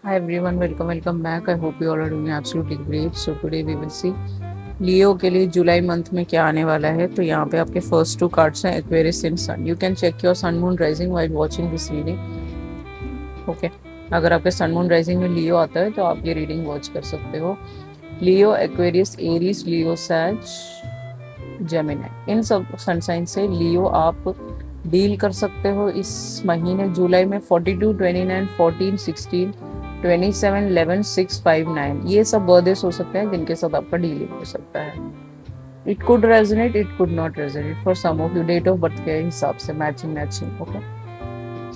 Hi everyone, welcome back. I hope you all are doing absolutely great. So today we will see लियो के लिए जुलाई month में क्या आने वाला है। तो यहाँ पे आपके फर्स्ट टू कार्ड्स हैं Aquarius and sun. You can check your sun moon rising while watching this reading. Okay, अगर आपके सन मून राइजिंग में लियो आता है तो आप ये रीडिंग वॉच कर सकते हो। लियो, एक्वेरियस, एरीज, लियो, सैज, जेमिनी, इन सब सन साइन से लियो आप डील कर सकते हो इस महीने जुलाई में। 42, 29, 14, 16, 27, 11, 6, 5, 9 ये सब बर्थडेज हो सकते हैं जिनके साथ आपका डीलिंग हो सकता है। It could resonate, it could not resonate for some of you, date of birth के हिसाब से मैचिंग। ओके,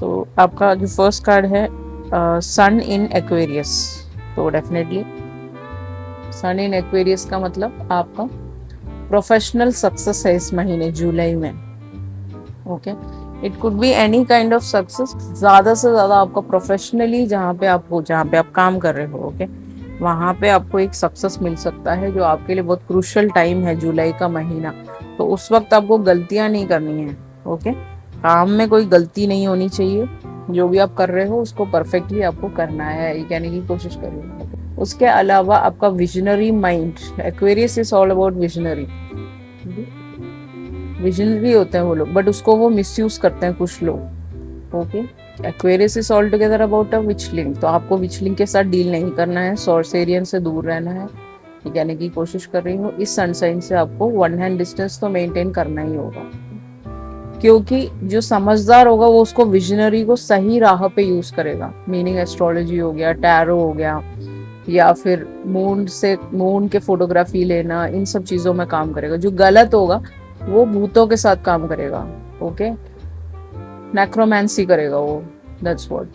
तो आपका जो फर्स्ट कार्ड है सन इन एक्वेरियस। तो डेफिनेटली सन इन एक्वेरियस का मतलब आपका प्रोफेशनल सक्सेस है इस महीने जुलाई में। Okay, it could be any kind of success. ज्यादा से ज्यादा आपका प्रोफेशनली जहाँ पे आप हो, जहाँ पे आप काम कर रहे हो, ओके, वहां पे आपको एक सक्सेस मिल सकता है जो आपके लिए बहुत क्रूशियल टाइम है जुलाई का महीना। तो उस वक्त आपको गलतियां नहीं करनी है। ओके, काम में कोई गलती नहीं होनी चाहिए। जो भी आप कर रहे हो उसको परफेक्टली आपको करना है, ये कहने की कोशिश करिए। उसके अलावा आपका visionary mind, Aquarius is all about visionary. Visionary होते हैं वो लोग, बट उसको वो मिसयूज करते हैं कुछ लोग। Okay, Aquarius is all together about a witchling. तो आपको विचलिंग के साथ डील नहीं करना है, सॉर्सेरियन से दूर रहना है, ये कहने की कोशिश कर रही हूँ। इस सनसाइन से आपको वन हैंड डिस्टेंस तो मेंटेन करना ही होगा, क्योंकि जो समझदार होगा वो उसको विजनरी को सही राह पे यूज करेगा। मीनिंग एस्ट्रोलॉजी हो गया, टैरो हो गया, या फिर मून के फोटोग्राफी लेना, इन सब चीजों में काम करेगा। जो गलत होगा वो भूतों के साथ काम करेगा। ओके, नेक्रोमेंसी करेगा वो, दैट्स व्हाट।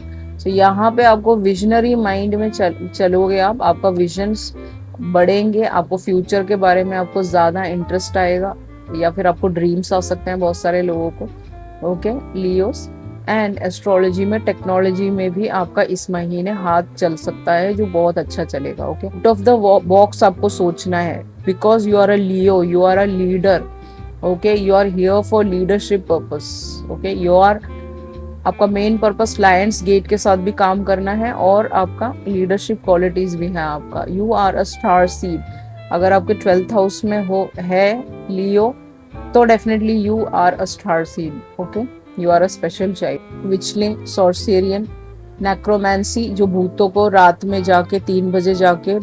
तो यहाँ पे आपको विजनरी माइंड में चलोगे आप, आपका विजन्स बढ़ेंगे, आपको फ्यूचर के बारे में आपको ज्यादा इंटरेस्ट आएगा, या फिर आपको ड्रीम्स आ सकते हैं बहुत सारे लोगों को। ओके, लियोस, एंड एस्ट्रोलॉजी में, टेक्नोलॉजी में भी आपका इस महीने हाथ चल सकता है जो बहुत अच्छा चलेगा। Okay, out of the box आपको सोचना है, because you are a Leo, you are a leader. Okay, you are here for leadership purpose. Okay, you are, आपका मेन पर्पस लायंस गेट के साथ भी काम करना है और आपका लीडरशिप क्वालिटीज भी है आपका। You are a star seed. अगर आपके 12th हाउस में हो है लियो, तो definitely you are a star seed. Okay, you are a special child. Witchling, sorcerian, necromancy, जो भूतों को रात में जाके 3 बजे जाके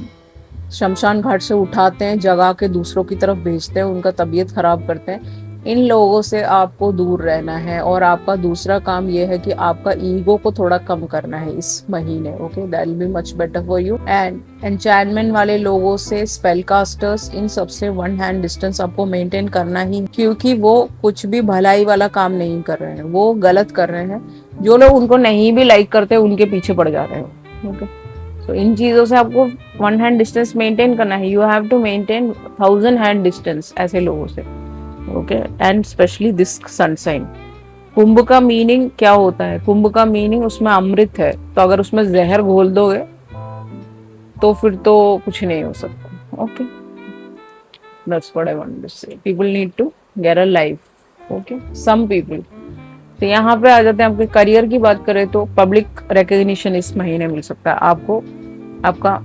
शमशान घाट से उठाते हैं, जगा के दूसरों की तरफ भेजते हैं, उनका तबीयत खराब करते हैं, इन लोगों से आपको दूर रहना है। और आपका दूसरा काम यह है कि आपका ईगो को थोड़ा कम करना है इस महीने। Okay, that will be much better for you. And enchantment वाले लोगों से, स्पेल कास्टर्स, इन सबसे वन हैंड डिस्टेंस आपको मेंटेन करना ही, क्योंकि वो कुछ भी भलाई वाला काम नहीं कर रहे हैं, वो गलत कर रहे हैं। जो लोग उनको नहीं भी लाइक करते उनके पीछे पड़ जा रहे हो। ओके, तो इन चीजों से आपको वन हैंड डिस्टेंस मेंटेन करना है। You have to maintain 1000 hand distance ऐसे लोगों से। Okay, and specially this sun sign. Kumbh का मीनिंग क्या होता है? कुंभ का मीनिंग उसमें अमृत है, तो अगर उसमें जहर घोल दोगे तो फिर तो कुछ नहीं हो सकता। Okay, that's what I want to say. People need to get a life. Okay, some people. तो यहाँ पे आ जाते हैं, आपके करियर की बात करें तो पब्लिक रिकग्निशन इस महीने मिल सकता है आपको। आपका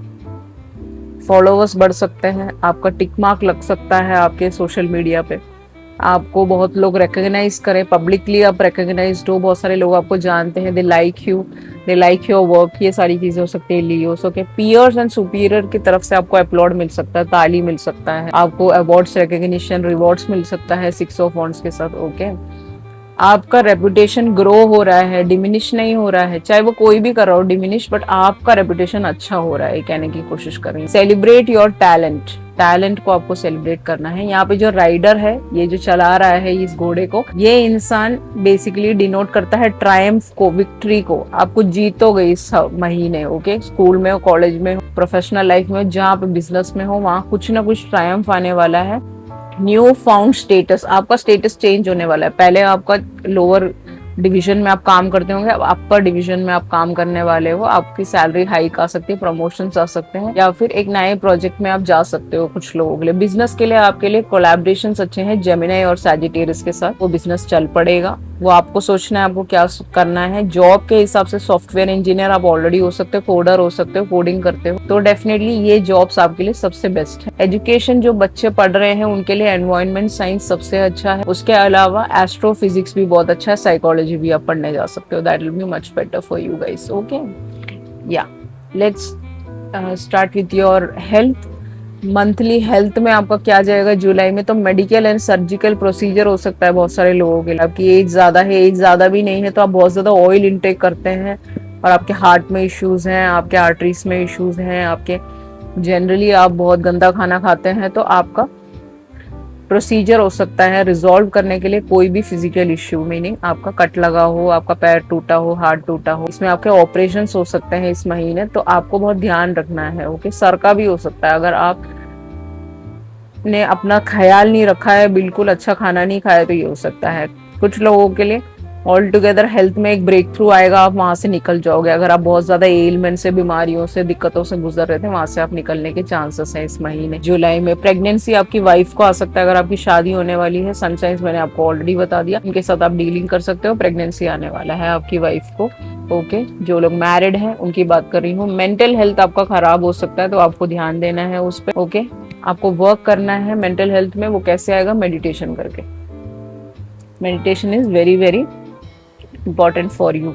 फॉलोवर्स बढ़ सकते हैं, आपका टिक मार्क लग सकता है आपके सोशल मीडिया पे, आपको बहुत लोग रिकॉग्नाइज करें, पब्लिकली आप रिकॉग्नाइज्ड हो, बहुत सारे लोग आपको जानते हैं, they like you, they like your work, ये सारी चीजें हो सकती है। Leos, okay, peers and superior की तरफ से आपको अपलॉड मिल सकता है, ताली मिल सकता है, आपको अवार्ड्स, रिकॉग्निशन, रिवॉर्ड्स मिल सकता है 6 ऑफ वांड्स के साथ। ओके, आपका रेपुटेशन ग्रो हो रहा है, डिमिनिश नहीं हो रहा है, चाहे वो कोई भी कर रहा हो डिमिनिश, बट आपका रेपुटेशन अच्छा हो रहा है, कहने की कोशिश कर रही है। सेलिब्रेट योर टैलेंट, टैलेंट को आपको सेलिब्रेट करना है। यहाँ पे जो राइडर है, ये जो चला रहा है इस घोड़े को, ये इंसान बेसिकली डिनोट करता है ट्रायम्फ को, विक्ट्री को। आप कुछ जीतोगे इस महीने। ओके, स्कूल में हो, कॉलेज में हो, प्रोफेशनल लाइफ में, जहाँ पे बिजनेस में हो, वहाँ कुछ ना कुछ ट्रायम्फ आने वाला है। न्यू फाउंड स्टेटस, आपका स्टेटस चेंज होने वाला है। पहले आपका लोअर डिवीजन में आप काम करते होंगे, अब अपर डिवीजन में आप काम करने वाले हो। आपकी सैलरी हाइक आ सकती है, प्रमोशंस आ सकते हैं, या फिर एक नए प्रोजेक्ट में आप जा सकते हो। कुछ लोगों के लिए, बिजनेस के लिए आपके लिए कोलैबोरेशंस अच्छे हैं जेमिनी और सैजिटेरियस के साथ, वो बिजनेस चल पड़ेगा। वो आपको सोचना है आपको क्या करना है। जॉब के हिसाब से सॉफ्टवेयर इंजीनियर आप ऑलरेडी हो सकते हो, कोडर हो सकते हो, कोडिंग करते हो, तो डेफिनेटली ये जॉब्स आपके लिए सबसे बेस्ट है। एजुकेशन जो बच्चे पढ़ रहे हैं उनके लिए एनवायरमेंट साइंस सबसे अच्छा है। उसके अलावा एस्ट्रोफिजिक्स भी बहुत अच्छा है, साइकोलॉजी भी आप पढ़ने जा सकते हो। That will be much better for you guys. Okay, या let's start with your health. Monthly health में आपका क्या जाएगा जुलाई में? तो मेडिकल एंड सर्जिकल प्रोसीजर हो सकता है बहुत सारे लोगों के लिए। आपकी एज ज्यादा है, एज ज्यादा भी नहीं है, तो आप बहुत ज्यादा ऑयल इंटेक करते हैं और आपके हार्ट में इश्यूज हैं, आपके आर्टरीज में इश्यूज हैं, आपके जनरली आप बहुत गंदा खाना खाते हैं, तो आपका प्रोसीजर हो सकता है रिजॉल्व करने के लिए कोई भी फिजिकल इश्यू, मीनिंग आपका कट लगा हो, आपका पैर टूटा हो, हाथ टूटा हो, इसमें आपके ऑपरेशन हो सकते हैं इस महीने, तो आपको बहुत ध्यान रखना है। ओके, सर का भी हो सकता है अगर आप ने अपना ख्याल नहीं रखा है, बिल्कुल अच्छा खाना नहीं खाया, तो ये हो सकता है। कुछ लोगों के लिए ऑल टुगेदर हेल्थ में एक ब्रेक थ्रू आएगा, आप वहां से निकल जाओगे। अगर आप बहुत ज्यादा एलिमेंट से, बीमारियों से, दिक्कतों से गुजर रहे थे, वहां से आप निकलने के चांसेस हैं इस महीने जुलाई में। प्रेगनेंसी आपकी वाइफ को आ सकता है अगर आपकी शादी होने वाली है। सनसाइंस मैंने आपको ऑलरेडी बता दिया, इनके साथ आप डीलिंग कर सकते हो। प्रेगनेंसी आने वाला है आपकी वाइफ को। ओके, जो लोग मैरिड हैं उनकी बात कर रही हूँ। मेंटल हेल्थ आपका खराब हो सकता है, तो आपको ध्यान देना है उस पर। ओके, आपको वर्क करना है मेंटल हेल्थ में। वो कैसे आएगा? मेडिटेशन करके। Meditation is very very important for you.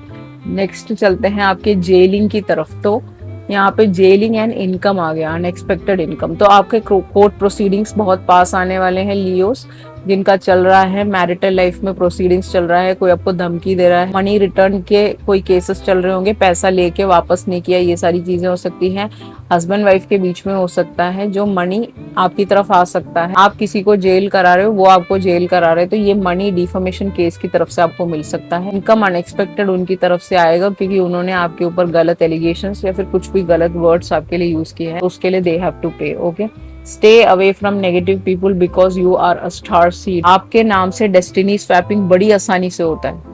Next चलते हैं आपके जेलिंग की तरफ। तो यहाँ पे जेलिंग एंड इनकम आ गया, अनएक्सपेक्टेड इनकम। तो आपके कोर्ट प्रोसीडिंग्स बहुत पास आने वाले हैं लियोस, जिनका चल रहा है मैरिटल लाइफ में प्रोसीडिंग्स चल रहा है, कोई आपको धमकी दे रहा है, मनी रिटर्न के कोई केसेस चल रहे होंगे, पैसा लेके वापस नहीं किया, ये सारी चीजें हो सकती हैं। हस्बैंड वाइफ के बीच में हो सकता है जो मनी आपकी तरफ आ सकता है। आप किसी को जेल करा रहे हो, वो आपको जेल करा रहे हो, तो ये मनी डिफेमेशन केस की तरफ से आपको मिल सकता है। इनकम अनएक्सपेक्टेड उनकी तरफ से आएगा क्योंकि उन्होंने आपके ऊपर गलत एलिगेशंस या फिर कुछ भी गलत वर्ड्स आपके लिए यूज किए हैं, तो उसके लिए they have to pay. Okay, stay away from negative people because you are a star seed. आपके नाम से डेस्टिनी स्वैपिंग बड़ी आसानी से होता है।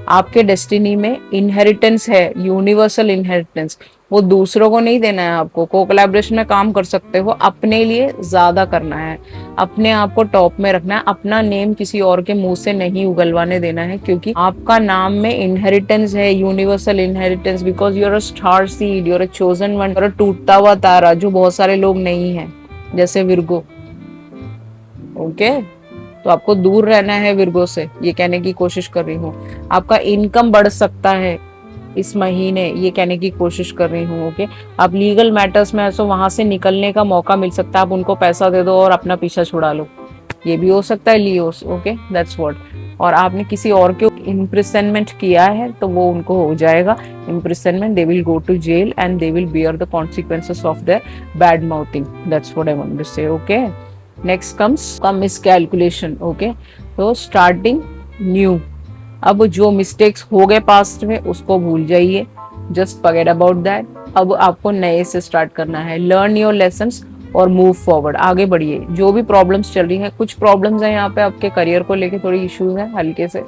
आपके डेस्टिनी में इनहेरिटेंस है, यूनिवर्सल इनहेरिटेंस, वो दूसरों को नहीं देना है आपको। को कोलैबोरेशन में काम कर सकते हो, अपने लिए ज्यादा करना है, अपने आप को टॉप में रखना है, अपना नेम किसी और के मुंह से नहीं उगलवाने देना है, क्योंकि आपका नाम में इनहेरिटेंस है, universal inheritance, because you are a star seed, you are a chosen one, you are a टूटता हुआ तारा जो बहुत सारे लोग नहीं है, जैसे विर्गो। ओके, तो आपको दूर रहना है विर्गो से, ये कहने की कोशिश कर रही हूँ। आपका इनकम बढ़ सकता है इस महीने, ये कहने की कोशिश कर रही हूँ। ओके, आप लीगल मैटर्स में ऐसा वहां से निकलने का मौका मिल सकता है, आप उनको पैसा दे दो और अपना पीछा छुड़ा लो, ये भी हो सकता है लियोस। Okay, that's what. और आपने किसी और के इम्प्रिसनमेंट किया है तो वो उनको हो जाएगा imprisonment, they will go to jail and they will bear the consequences of their bad mouthing. That's what I want to say. Okay, next comes miscalculation. Okay, तो स्टार्टिंग न्यू। अब जो मिस्टेक्स हो गए पास्ट में उसको भूल जाइए, just forget about that. अब आपको नए से स्टार्ट करना है। लर्न योर लेसन्स और मूव फॉरवर्ड, आगे बढ़िए। जो भी प्रॉब्लम्स चल रही हैं, कुछ प्रॉब्लम्स हैं यहाँ पे आपके करियर को लेके, थोड़ी इश्यूज हैं हल्के से,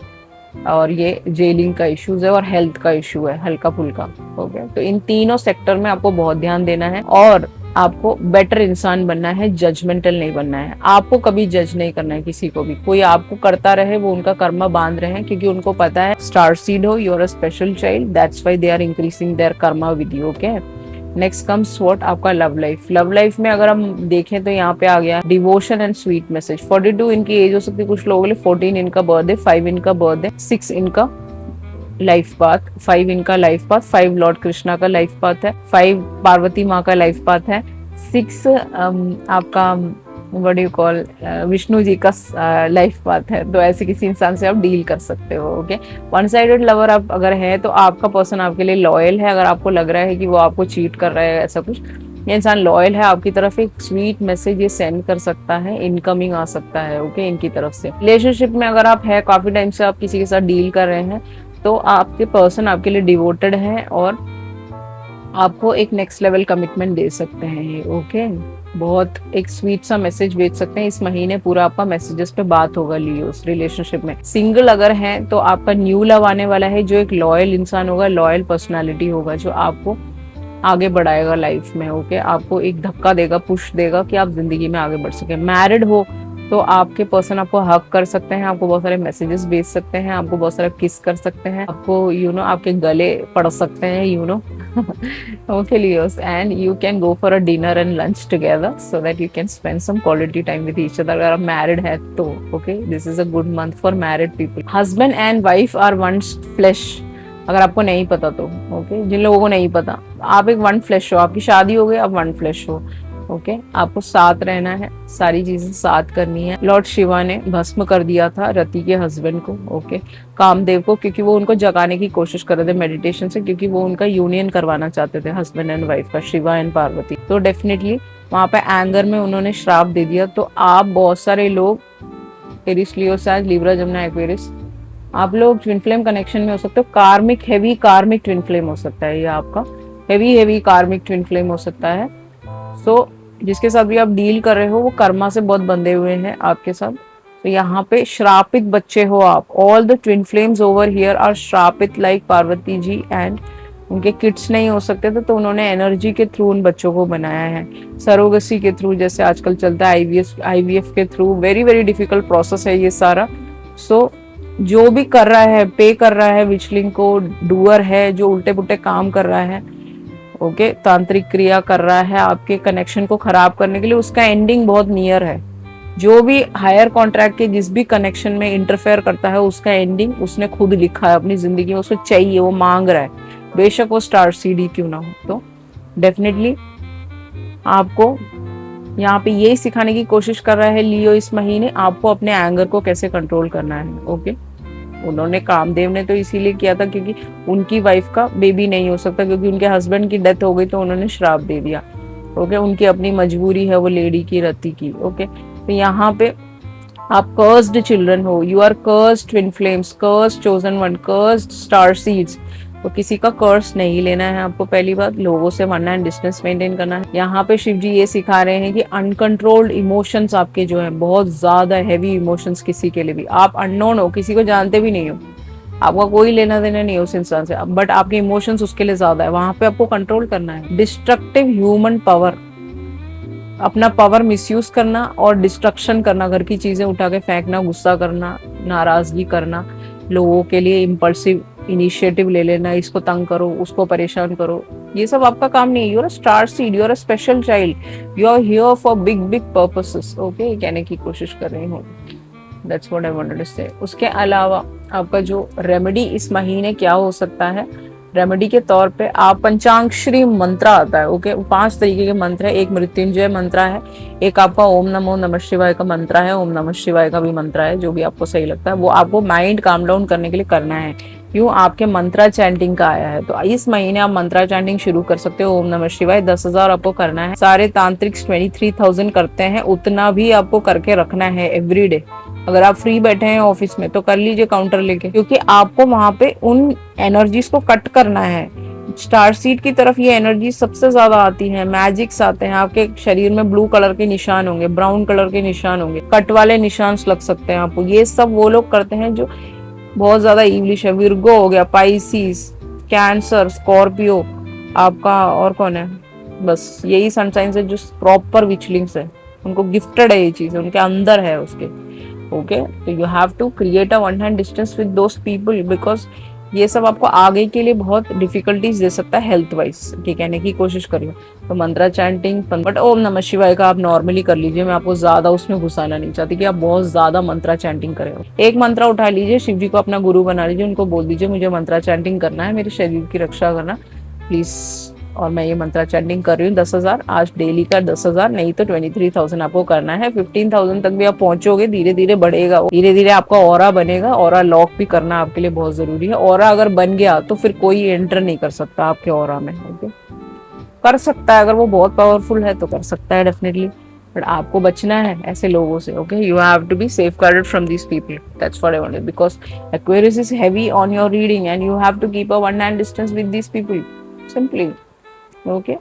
और ये जेलिंग का इश्यूज है और हेल्थ का इशू है हल्का फुल्का। ओके, तो इन तीनों सेक्टर में आपको बहुत ध्यान देना है और आपको बेटर इंसान बनना है, जजमेंटल नहीं बनना है। आपको कभी जज नहीं करना है किसी को भी, कोई आपको करता रहे वो उनका कर्मा बांध रहे हैं, क्योंकि उनको पता है स्टार सीड हो, you are a special child, that's why they are increasing their karma with you. Okay, next comes what, आपका लव लाइफ। लव लाइफ में अगर हम देखें तो यहाँ पे आ गया डिवोशन एंड स्वीट मैसेज। 42 इनकी एज हो सकती है कुछ लोगों के लिए, 14 इनका बर्थडे, 5 इनका बर्थडे, 6 इनका लाइफ पाथ, 5 इनका लाइफ पाथ, 5 लॉर्ड कृष्णा का लाइफ पाथ है, 5 पार्वती माँ का लाइफ पाथ है, 6 आपका what do you call Vishnu ji का लाइफ पाथ है। तो ऐसे किसी इंसान से आप डील कर सकते हो। ओके, वन साइडेड लवर आप अगर है तो आपका पर्सन आपके लिए लॉयल है। अगर आपको लग रहा है कि वो आपको चीट कर रहा है ऐसा कुछ, ये इंसान लॉयल है आपकी तरफ, एक स्वीट मैसेज ये सेंड कर सकता है, इनकमिंग आ सकता है। ओके, इनकी तरफ से। रिलेशनशिप में अगर आप है, काफी टाइम से आप किसी के साथ डील कर रहे हैं, तो आपके पर्सन आपके लिए डिवोटेड है और आपको एक नेक्स्ट लेवल कमिटमेंट दे सकते हैं ये। ओके, बहुत एक स्वीट सा मैसेज भेज सकते हैं इस महीने। पूरा आपका मैसेजेस पे बात होगा लियोस रिलेशनशिप में। सिंगल अगर हैं तो आपका न्यू लव आने वाला है, जो एक लॉयल इंसान होगा, लॉयल पर्सनालिटी होगा, जो आपको आगे बढ़ाएगा लाइफ में। ओके, आपको एक धक्का देगा, पुश देगा कि आप जिंदगी में आगे बढ़ सके। मैरिड हो तो आपके पर्सन आपको हग कर सकते हैं, आपको बहुत सारे मैसेजेस भेज सकते हैं, आपको बहुत सारा किस कर सकते हैं, आपको आपके गले पड़ सकते हैं okay Leos, and you can go for a dinner and lunch together so that you can spend some quality time with each other. अगर आप मैरिड है तो okay, this is a good month for married people. Husband and wife are one flesh, अगर आपको नहीं पता तो okay, जिन लोगों को नहीं पता, आप एक वन फ्लेश हो, आपकी शादी हो गई, आप वन फ्लेश हो ओके। आपको साथ रहना है, सारी चीजें साथ करनी है। लॉर्ड शिवा ने भस्म कर दिया था रति के हस्बैंड को ओके, कामदेव को, क्योंकि वो उनको जगाने की कोशिश कर रहे थे मेडिटेशन से, क्योंकि वो उनका यूनियन करवाना चाहते थे हस्बैंड एंड वाइफ का, शिवा एंड पार्वती। तो डेफिनेटली वहां पे एंगर में उन्होंने श्राप दे दिया। तो आप बहुत सारे लोग एरिस, लियो, सैज, लिब्रा, जमुना, एक्वेरियस, आप लोग ट्विन फ्लेम कनेक्शन में हो सकते हो। कार्मिक हेवी कार्मिक ट्विन फ्लेम हो सकता है, ये आपका हेवी कार्मिक ट्विन फ्लेम हो सकता है। सो जिसके साथ भी आप डील कर रहे हो वो कर्मा से बहुत बंधे हुए हैं आपके साथ। तो यहाँ पे श्रापित बच्चे हो आप। All the twin flames over here are श्रापित लाइक पार्वती जी, एंड उनके किड्स नहीं हो सकते थे तो उन्होंने एनर्जी के थ्रू उन बच्चों को बनाया है, सरोगसी के थ्रू, जैसे आजकल चलता है आईवीएफ के through. Very very difficult process है ये सारा। सो जो भी कर रहा है, पे कर रहा है विचलिंग को, डूअर है जो उल्टे पुल्टे काम कर रहा है ओके, तांत्रिक क्रिया कर रहा है आपके कनेक्शन को खराब करने के लिए, उसका एंडिंग बहुत नियर है। जो भी हायर कॉन्ट्रैक्ट के जिस भी कनेक्शन में इंटरफेयर करता है उसका एंडिंग उसने खुद लिखा है अपनी जिंदगी में, उसको चाहिए, वो मांग रहा है, बेशक वो स्टार सीडी क्यों ना हो। तो डेफिनेटली आपको यहाँ पे यही सिखाने की कोशिश कर रहा है लियो इस महीने, आपको अपने एंगर को कैसे कंट्रोल करना है ओके। उन्होंने, कामदेव ने तो इसीलिए किया था क्योंकि उनकी वाइफ का बेबी नहीं हो सकता, क्योंकि उनके हस्बैंड की डेथ हो गई तो उन्होंने श्राप दे दिया ओके। उनकी अपनी मजबूरी है वो लेडी की, रति की ओके। तो यहाँ पे आप कर्स्ड चिल्ड्रन हो, you are cursed twin flames, cursed chosen one, cursed star seeds. तो किसी का कर्स नहीं लेना है आपको, पहली बात, लोगों से वन हैंड डिस्टेंस मेंटेन करना है। यहाँ पे शिव जी ये सिखा रहे हैं कि अनकंट्रोल्ड इमोशंस आपके जो है, बहुत ज्यादा हैवी इमोशंस, किसी के लिए भी, आप अननोन हो, किसी को जानते भी नहीं हो, आपका कोई लेना देना नहीं है उस इंसान से, बट आपके इमोशंस उसके लिए ज्यादा है, वहां पे आपको कंट्रोल करना है। डिस्ट्रक्टिव ह्यूमन पावर, अपना पावर मिसयूज करना और डिस्ट्रक्शन करना, घर की चीजें उठा के फेंकना, गुस्सा करना, नाराजगी करना, लोगों के लिए इम्पल्सिव इनिशिएटिव ले लेना, इसको तंग करो, उसको परेशान करो, ये सब आपका काम नहीं है। You are a star seed, you are a special child, you are here for big big purposes okay, कहने की कोशिश कर रही हूँ। That's what I wanted to say. उसके अलावा आपका जो रेमेडी इस महीने क्या हो सकता है, रेमेडी के तौर पे आप पंचांगश्री मंत्र आता है ओके, 5 तरीके के मंत्र है। एक मृत्युंजय मंत्र है, एक आपका ओम नमो नमः शिवाय का मंत्र है, ओम नमः शिवाय का भी मंत्र है, जो भी आपको सही लगता है वो आपको माइंड काम डाउन करने के लिए करना है। क्यों, आपके मंत्रा चैंटिंग का आया है, तो इस महीने आप मंत्रा चैंटिंग शुरू कर सकते हो। ओम नमः शिवाय 10,000 आपको करना है। सारे तांत्रिक्स 23,000 करते हैं, उतना भी आपको करके रखना है एवरीडे। अगर आप फ्री बैठे हैं ऑफिस में तो कर लीजिए काउंटर लेके, क्योंकि आपको वहां पे उन एनर्जीज को कट करना है। स्टार सीड की तरफ ये एनर्जी सबसे ज्यादा आती है, मैजिक्स आते हैं, आपके शरीर में ब्लू कलर के निशान होंगे, ब्राउन कलर के निशान होंगे, कट वाले निशान लग सकते हैं आपको। ये सब वो लोग करते हैं जो बहुत ज्यादा इंग्लिश है। विर्गो हो गया, पाइसिस, कैंसर, स्कॉर्पियो, आपका और कौन है, बस यही सन साइंस है जो प्रॉपर विचलिंग्स है, उनको गिफ्टेड है ये चीज, उनके अंदर है उसके ओके। तो you have to create a one hand distance with those people, because ये सब आपको आगे के लिए बहुत डिफिकल्टीज दे सकता है हेल्थ वाइज, ठीक कहने की कोशिश करिए। तो मंत्रा चैंटिंग, बट ओम नमः शिवाय का आप नॉर्मली कर लीजिए, मैं आपको ज्यादा उसमें घुसाना नहीं चाहती कि आप बहुत ज्यादा मंत्रा चैंटिंग करें। एक मंत्रा उठा लीजिए, शिव जी को अपना गुरु बना लीजिए, उनको बोल दीजिए मुझे मंत्रा चैंटिंग करना है, मेरे शरीर की रक्षा करना प्लीज, और मैं ये मंत्रा चैंटिंग कर रही हूँ 10,000 आज डेली का, 10,000 नहीं तो 23,000 आपको करना है। 15,000 तक भी आप पहुंचोगे, धीरे धीरे बढ़ेगा, धीरे धीरे आपका ऑरा बनेगा। ऑरा लॉक भी करना आपके लिए बहुत जरूरी है। ऑरा अगर बन गया तो फिर कोई एंटर नहीं कर सकता आपके ऑरा में ओके। कर सकता है अगर वो बहुत पावरफुल है तो कर सकता है डेफिनेटली, बट आपको बचना है ऐसे लोगों से okay. You have to be safeguarded from these people, that's what I wanted, because Aquarius is heavy on your reading and you have to keep a one hand distance with these people simply okay.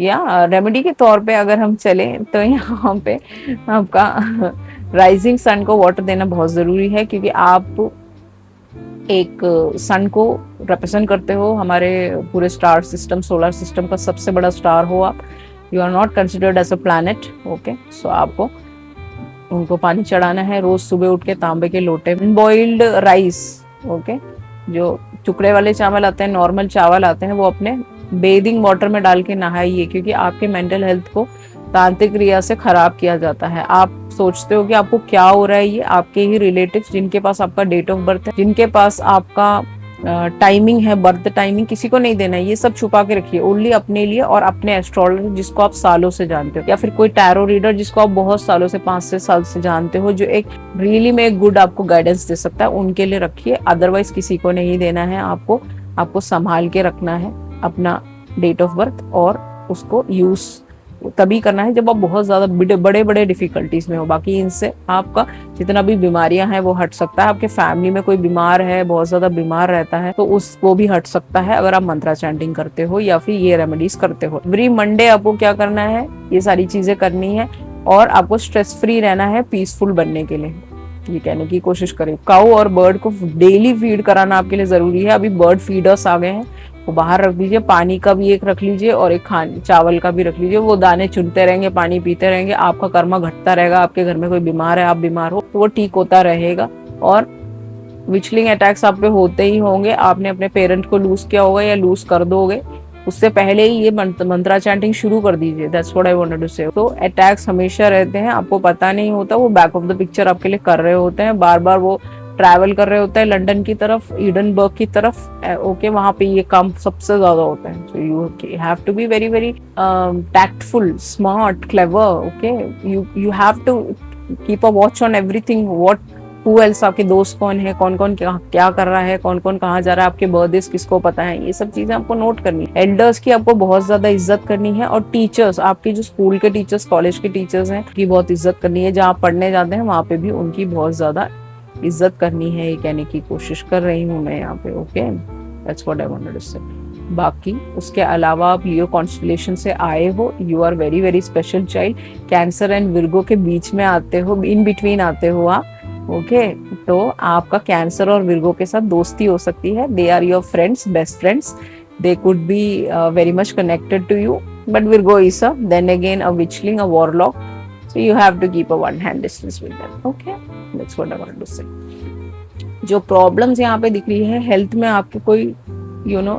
या remedy के तौर पे अगर हम चले तो यहाँ पे आपका राइजिंग सन को वाटर देना बहुत जरूरी है, क्योंकि आप एक सन को रिप्रेजेंट करते हो, हमारे पूरे स्टार सिस्टम, सोलर सिस्टम का सबसे बड़ा स्टार हो आप। You are not considered as a planet okay. So आपको उनको पानी चढ़ाना है रोज सुबह उठ के तांबे के लोटे में। बॉइल्ड राइस, ओके, जो टुकड़े वाले चावल आते हैं, नॉर्मल चावल आते हैं, वो अपने बेदिंग वाटर में डाल के नहाइए, क्योंकि आपके मेंटल हेल्थ को तांत्रिक क्रिया से खराब किया जाता है। आप सोचते हो कि आपको क्या हो रहा है, ये आपके ही रिलेटिव्स जिनके पास आपका डेट ऑफ बर्थ है, जिनके पास आपका टाइमिंग है, बर्थ टाइमिंग, किसी को नहीं देना है, ये सब छुपा के रखिए ओनली अपने लिए और अपने एस्ट्रोलॉजर जिसको आप सालों से जानते हो, या फिर कोई टैरो रीडर जिसको आप बहुत सालों से 5 से साल से जानते हो, जो एक रियली में एक गुड आपको गाइडेंस दे सकता है, उनके लिए रखिए। अदरवाइज किसी को नहीं देना है। आपको संभाल के रखना है अपना डेट ऑफ बर्थ, और उसको यूज तभी करना है जब आप बहुत ज्यादा बड़े बड़े डिफिकल्टीज में हो। बाकी इनसे आपका जितना भी बीमारियां हैं वो हट सकता है। आपके फैमिली में कोई बीमार है, बहुत ज्यादा बीमार रहता है, तो वो भी हट सकता है अगर आप मंत्रा चैंटिंग करते हो या फिर ये रेमेडीज करते हो। एवरी मंडे आपको क्या करना है, ये सारी चीजें करनी है, और आपको स्ट्रेस फ्री रहना है पीसफुल बनने के लिए। ये कहने की कोशिश करें। काऊ और बर्ड को डेली फीड कराना आपके लिए जरूरी है। अभी बर्ड फीडर्स आ गए हैं, वो बाहर रख दीजिए। पानी का भी एक रख लीजिए और एक चावल का भी रख लीजिए। वो दाने चुनते रहेंगे, पानी पीते रहेंगे, आपका कर्मा घटता रहेगा। आपके घर में कोई बीमार है, आप बीमार हो, तो वो ठीक होता रहेगा। और विचलिंग अटैक्स आप पे होते ही होंगे। आपने अपने पेरेंट को लूज किया होगा या लूज कर दोगे, उससे पहले ही ये मंत्रा चैंटिंग शुरू कर दीजिए। That's what I wanted to say. तो अटैक्स हमेशा रहते हैं, आपको पता नहीं होता, वो बैक ऑफ द पिक्चर आपके लिए कर रहे होते हैं। बार बार वो ट्रैवल कर रहे होते हैं लंदन की तरफ, ईडनबर्ग की तरफ, ओके, वहां पे ये काम सबसे ज्यादा होता है। So you have to be very very tactful, smart, clever, okay. You have to keep a watch on everything. What who else, आपके दोस्त कौन है, कौन कौन क्या कर रहा है, कौन कौन कहाँ जा रहा है, आपके बर्थडेज किसको पता है, ये सब चीजें आपको नोट करनी है। एल्डर्स की आपको बहुत ज्यादा इज्जत करनी है, और टीचर्स, आपके जो स्कूल के टीचर्स, कॉलेज के टीचर्स हैं, की बहुत इज्जत करनी है। जहाँ आप पढ़ने जाते हैं वहां पे भी उनकी बहुत ज्यादा इज्जत करनी है, ये कहने की कोशिश कर रही हूँ मैं यहाँ पे, okay. That's what I wanted to say. बाकी उसके अलावा आप लियो कॉन्स्टलेशन से आए हो, you are very very special child. Cancer and Virgo के बीच में आते हो, इन बिटवीन आते हो आप, ओके। तो आपका कैंसर और विर्गो के साथ दोस्ती हो सकती है। They are your friends, best friends. They could be very much connected to you, but Virgo is then again a witchling, a warlock, so you have to keep a one hand distance with them, okay? That's what I want to say. जो problems यहाँ पे दिख रही है health में, आपके कोई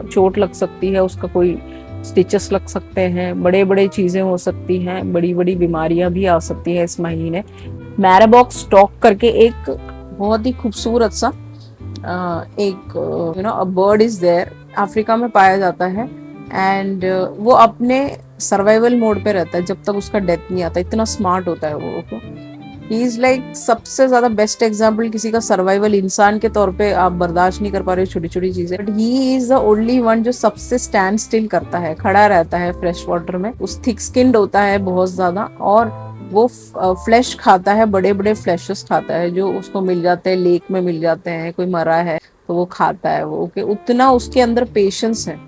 चोट लग सकती है, उसका कोई स्टिचेस लग सकते हैं, बड़े बड़े चीजें हो सकती हैं, बड़ी बड़ी बीमारियां भी आ सकती है इस महीने। मैराबॉक्स स्टॉक करके एक बहुत ही खूबसूरत सा एक a bird is there, Africa में पाया जाता है, एंड वो अपने सर्वाइवल मोड पे रहता है जब तक उसका डेथ नहीं आता। इतना स्मार्ट होता है वो, ओके। ही इज लाइक सबसे ज्यादा बेस्ट एग्जाम्पल किसी का सर्वाइवल। इंसान के तौर पे आप बर्दाश्त नहीं कर पा रहे हो छोटी छोटी चीजें, but he is the only one जो सबसे स्टैंड स्टिल करता है, खड़ा रहता है फ्रेश वाटर में। उस थिक स्किन्ड होता है बहुत ज्यादा, और वो फ्लैश खाता है, बड़े बड़े फ्लैशेस खाता है जो उसको मिल जाते हैं, लेक में मिल जाते हैं, कोई मरा है तो वो खाता है वो, ओके। उतना उसके अंदर पेशेंस है,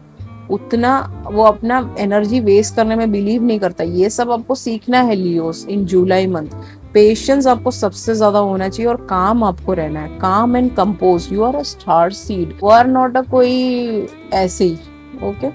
उतना वो अपना एनर्जी वेस्ट करने में बिलीव नहीं करता। ये सब आपको सीखना है लियोस इन जुलाई मंथ। पेशेंस आपको सबसे ज्यादा होना चाहिए, और काम आपको रहना है, calm and compose. You are a star seed, you are not a कोई ऐसे ही, ओके,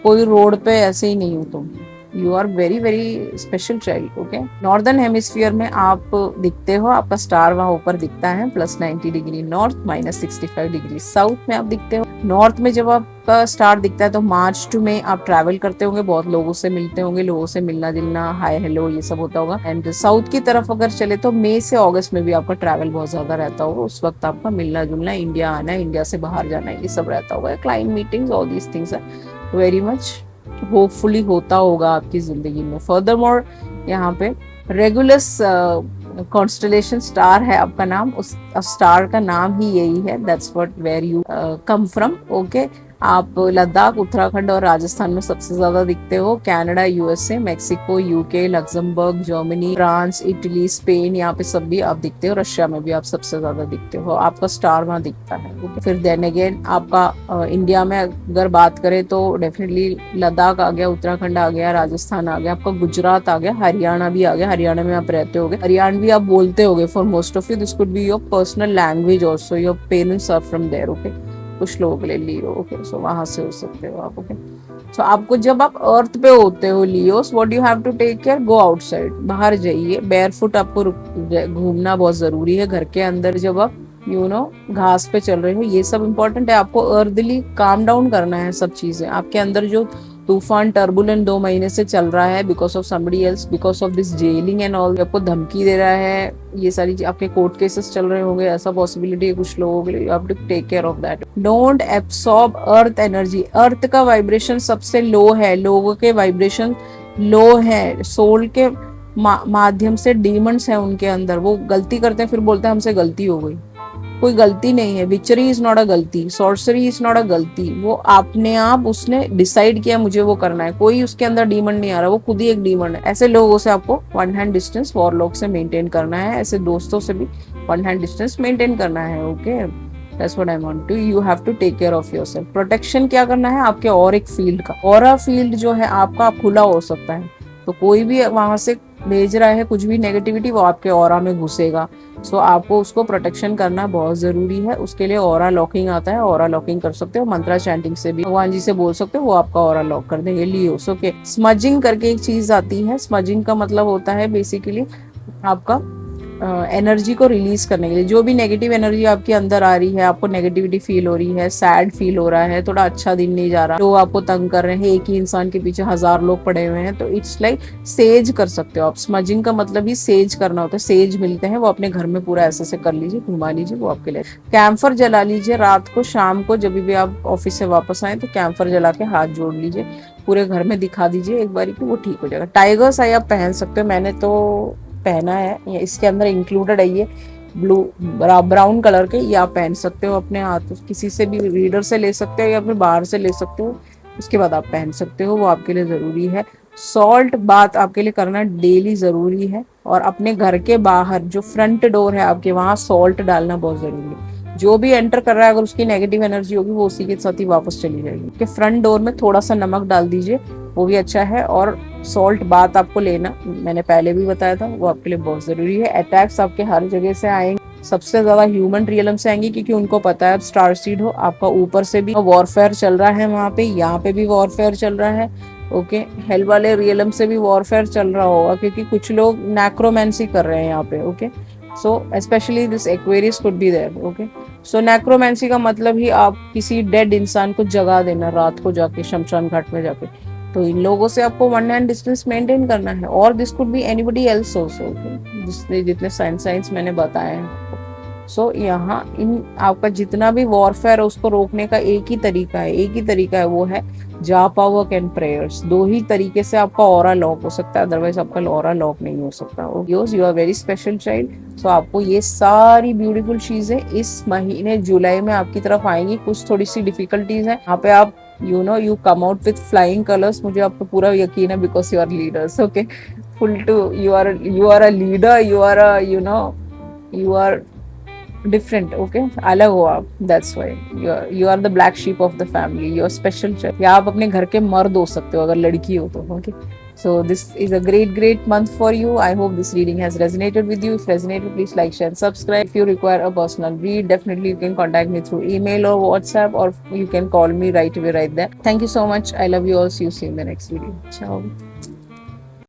कोई रोड पे ऐसे ही नहीं हो तुम। You are very very special child, okay. Northern hemisphere में आप दिखते हो, आपका स्टार वहां ऊपर दिखता है +90 डिग्री नॉर्थ, -65 डिग्री साउथ में आप दिखते हो। नॉर्थ में जब आपका स्टार दिखता है तो मार्च टू मई आप ट्रैवल करते होंगे, बहुत लोगों से मिलते होंगे, लोगों से मिलना जुलना, हाय हेलो, ये सब होता होगा। एंड साउथ की तरफ अगर चले तो मई से अगस्त में भी आपका ट्रैवल बहुत ज्यादा रहता होगा। उस वक्त आपका मिलना जुलना, इंडिया आना, इंडिया से बाहर जाना, ये सब रहता होगा। Client meetings, all these things are very much hopefully होता होगा आपकी जिंदगी में। फर्दरमोर यहाँ पे रेगुलस कॉन्स्टलेशन स्टार है आपका नाम, उस स्टार का नाम ही यही है। That's what where you come from, okay. आप लद्दाख, उत्तराखंड और राजस्थान में सबसे ज्यादा दिखते हो। Canada, USA, Mexico, UK, Luxembourg, Germany, France, Italy, Spain, यहाँ पे सब भी आप दिखते हो। रशिया में भी आप सबसे ज्यादा दिखते हो, आपका स्टार वहाँ दिखता है, ओके। फिर देन अगेन आपका इंडिया में अगर बात करें तो डेफिनेटली लद्दाख आ गया, उत्तराखंड आ गया, राजस्थान आ गया, आपका गुजरात आ गया, हरियाणा भी आ गया। हरियाणा में आप रहते होगे, हरियाणवी आप बोलते होगे for most of you. This could be your personal language also, your parents are from there, okay. कुछ लोगों के लिए लियो, ओके। सो वहां से हो सकते हो आप, ओके। सो आपको जब आप अर्थ पे होते हो Leos, what you have to take care, go outside, बाहर जाइए, बेयरफुट आपको घूमना बहुत जरूरी है। घर के अंदर जब आप घास पे चल रहे हो, ये सब इंपॉर्टेंट है। आपको अर्दली काम डाउन करना है सब चीजें। आपके अंदर जो तूफान टर्बुलेंट 2 महीने से चल रहा है because of somebody else, because of this gelling and all, आपको धमकी दे रहा है, ये सारी आपके कोर्ट केसेस चल रहे होंगे, ऐसा पॉसिबिलिटी है कुछ लोगों के लिए। You have to take care of that. Don't absorb earth energy. Earth का वाइब्रेशन सबसे लो है, लोगों के वाइब्रेशन लो है, सोल के माध्यम से डीमंड्स हैं उनके अंदर, वो गलती करते हैं फिर बोलते हैं हमसे गलती हो गई। कोई गलती नहीं है, विचरी इज नॉट अ गलती, सॉर्सरी इज नॉट अ गलती। वो अपने आप उसने डिसाइड किया मुझे वो करना है, कोई उसके अंदर डीमंड नहीं आ रहा, वो खुद ही एक डीमंड है। ऐसे लोगों से आपको 1 हैंड डिस्टेंस वॉरलॉक से मेंटेन करना है, ऐसे दोस्तों से भी 1 हैंड डिस्टेंस मेंटेन करना है। Okay, that's what I want to, you have to take care of yourself. Protection क्या करना है, आपके ऑरिक फील्ड का, ऑरा फील्ड जो है आपका खुला हो सकता है, तो कोई भी वहां से भेज रहा है कुछ भी नेगेटिविटी, वो आपके ऑरा में घुसेगा। सो आपको उसको प्रोटेक्शन करना बहुत जरूरी है। उसके लिए ऑरा लॉकिंग आता है, ऑरा लॉकिंग कर सकते हो, मंत्रा चैंटिंग से भी भगवान जी से बोल सकते हो, वो आपका ऑरा लॉक कर देंगे। Leos, okay. स्मजिंग करके एक चीज आती है, स्मजिंग का मतलब होता है बेसिकली आपका एनर्जी को रिलीज करने के लिए। जो भी नेगेटिव एनर्जी आपके अंदर आ रही है, आपको नेगेटिविटी फील हो रही है, सैड फील हो रहा है, थोड़ा अच्छा दिन नहीं जा रहा, लोग आपको तंग कर रहे हैं, एक ही इंसान के पीछे 1000 लोग पड़े हुए हैं, तो इट्स लाइक सेज कर सकते हो आप। स्मजिंग का मतलब ही सेज करना होता है। सेज मिलते हैं, वो अपने घर में पूरा ऐसे कर लीजिए, घुमा लीजिए, वो आपके लिए। कैंफर जला लीजिए रात को, शाम को, जब भी आप ऑफिस से वापस आए तो कैंफर जला के हाथ जोड़ लीजिए, पूरे घर में दिखा दीजिए एक बारी कि वो ठीक हो जाएगा। टाइगर्स आई आप पहन सकते हो, मैंने तो पहना है, ये इसके अंदर इंक्लूडेड है, ये ब्लू ब्राउन कलर के, ये आप पहन सकते हो अपने हाथ, किसी से भी रीडर से ले सकते हो या फिर बाहर से ले सकते हो, उसके बाद आप पहन सकते हो, वो आपके लिए जरूरी है। सॉल्ट बाथ आपके लिए करना डेली जरूरी है, और अपने घर के बाहर जो फ्रंट डोर है आपके, वहां सॉल्ट डालना बहुत जरूरी है। जो भी एंटर कर रहा है अगर उसकी नेगेटिव एनर्जी होगी वो उसी के साथ ही वापस चली जाएगी। कि फ्रंट डोर में थोड़ा सा नमक डाल दीजिए, वो भी अच्छा है। और सॉल्ट बाथ आपको लेना, मैंने पहले भी बताया था, वो आपके लिए बहुत जरूरी है। अटैक्स आपके हर जगह से आएंगे, सबसे ज्यादा ह्यूमन रियलम से आएंगे, क्योंकि उनको पता है आप स्टार सीड हो। आपका ऊपर से भी वॉरफेयर चल रहा है वहां पे, यहाँ पे भी वॉरफेयर चल रहा है। ओके, हेल वाले रियलम से भी वॉरफेयर चल रहा होगा, क्योंकि कुछ लोग नेक्रोमेंसी कर रहे हैं यहाँ पे। Okay, so specially this Aquarius could be there. Okay, so necromancy का मतलब ही आप किसी डेड इंसान को जगा देना रात को जाके शमशान घाट में जाके। तो इन लोगों से आपको 1 हैंड डिस्टेंस मेंटेन करना है, और this could B anybody else also, जिसने जितने साइंस मैंने बताए हैं। सो यहाँ इन आपका जितना भी वॉरफेयर है उसको रोकने का एक ही तरीका है, एक ही तरीका है, वो है जापा वर्क एंड प्रेयर्स। 2 ही तरीके से आपका ऑरा लॉक हो सकता है, अदरवाइज आपका ऑरा लॉक नहीं हो सकता। You are very special child. So आपको ये सारी ब्यूटीफुल चीजें इस महीने जुलाई में आपकी तरफ आएंगी। कुछ थोड़ी सी डिफिकल्टीज है यहाँ पे, आप you come out with flying colours, मुझे आप पे पूरा यकीन है, because you are leaders. Okay, full too you are a leader, you are different. Okay, अलग हो आप, that's why you are the black sheep of the family, you are special child, या आप अपने घर के मर्द हो सकते हो अगर लड़की हो तो। Okay, so this is a great month for you. I hope this reading has resonated with you. If resonated, please like, share, and subscribe. If you require a personal read, definitely you can contact me through email or WhatsApp, or you can call me right away right there. Thank you so much. I love you all. See you soon in the next video. Ciao.